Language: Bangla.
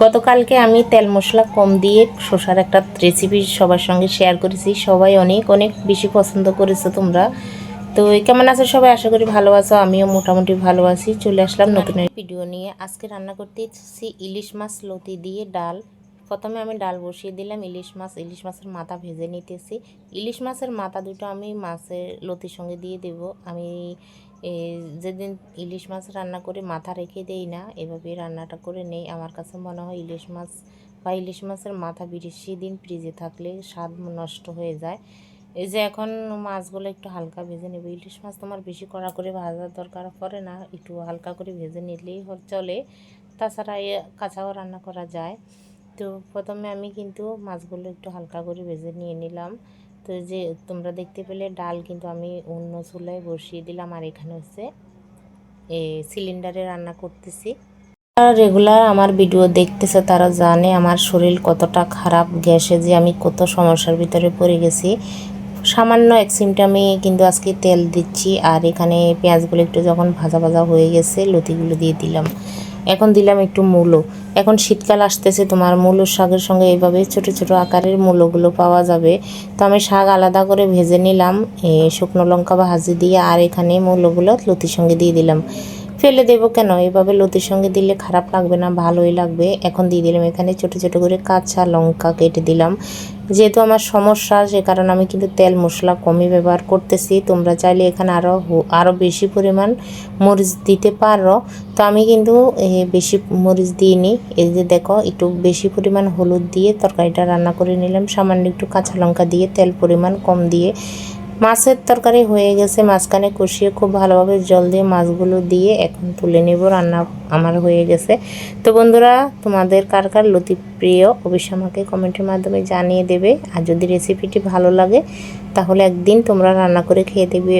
গতকালকে আমি তেল মশলা কম দিয়ে শসার একটা রেসিপি সবার সঙ্গে শেয়ার করেছি। সবাই অনেক অনেক বেশি পছন্দ করেছো তোমরা। তো কেমন আছো সবাই? আশা করি ভালো আছো, আমিও মোটামুটি ভালো আছি। চলে আসলাম নতুন ভিডিও নিয়ে। আজকে রান্না করতে এসেছি ইলিশ মাছ লতি দিয়ে ডাল। প্রথমে আমি ডাল বসিয়ে দিলাম। ইলিশ মাছের মাথা ভেজে নিতেছি। ইলিশ মাছের মাথা দুটো আমি মাছের লতির সঙ্গে দিয়ে দেব। আমি যেদিন ইলিশ মাছ রান্না করে মাথা রেখে দেই না, এভাবে রান্নাটা করে নেই। আমার কাছে মনে হয় ইলিশ মাছ বা ইলিশ মাছের মাথা বেশি দিন ফ্রিজে থাকলে স্বাদ নষ্ট হয়ে যায়। এই যে এখন মাছগুলো একটু হালকা ভেজে নেব। ইলিশ মাছ তোমার বেশি কড়া করে ভাজার দরকার পড়ে না, একটু হালকা করে ভেজে নিলেই চলে। তাছাড়া কাঁচাও রান্না করা যায়। তো প্রথমে আমি কিন্তু মাছগুলো একটু হালকা করে ভেজে নিয়ে নিলাম। তো যে তোমরা দেখতে পেলে ডাল কিন্তু আমি অন্য চুলায় বসিয়ে দিলাম। আর এখানে হচ্ছে সিলিন্ডারে রান্না করতেছি। রেগুলার আমার ভিডিও দেখতেছে তারা জানে আমার শরীর কতটা খারাপ, গ্যাসে যে আমি কত সমস্যার ভিতরে পড়ে গেছি। সামান্য এক চিমটা আমি কিন্তু আজকে তেল দিচ্ছি। আর এখানে পেঁয়াজগুলো একটু যখন ভাজা ভাজা হয়ে গেছে লতিগুলো দিয়ে দিলাম। এখন দিলাম একটু মূলো। এখন শীতকাল আসতেছে, তোমার মূলো শাকের সঙ্গে এইভাবে ছোট ছোট আকারের মূলোগুলো পাওয়া যাবে। তো আমি শাক আলাদা করে ভেজে নিলাম শুকনো লঙ্কা ভাজি দিয়ে। আর এখানে মূলোগুলো লতির সঙ্গে দিয়ে দিলাম। ফেলে দেবো কেন, এভাবে লতির সঙ্গে দিলে খারাপ লাগবে না, ভালোই লাগবে। এখন দিয়ে দিলাম এখানে ছোট ছোট করে কাঁচা লঙ্কা কেটে দিলাম। যেহেতু আমার সমস্যা সে কারণে আমি কিন্তু তেল মশলা কমই ব্যবহার করতেছি। তোমরা চাইলে এখানে আরও বেশি পরিমাণ মরিচ দিতে পারো। তো আমি কিন্তু বেশি মরিচ দিইনি। এই যে দেখো একটু বেশি পরিমাণ হলুদ দিয়ে তরকারিটা রান্না করে নিলাম। সামান্য একটু কাঁচা লঙ্কা দিয়ে, তেল পরিমাণ কম দিয়ে। মাছের তরকারি হয়ে গেছে, মাঝখানে কষিয়ে খুব ভালোভাবে জল দিয়ে মাছগুলো দিয়ে এখন তুলে নেব। রান্না আমার হয়ে গেছে। তো বন্ধুরা, তোমাদের কার কার লতি প্রিয় অবশ্যই আমাকে কমেন্টের মাধ্যমে জানিয়ে দেবে। আর যদি রেসিপিটি ভালো লাগে তাহলে একদিন তোমরা রান্না করে খেয়ে দেবে।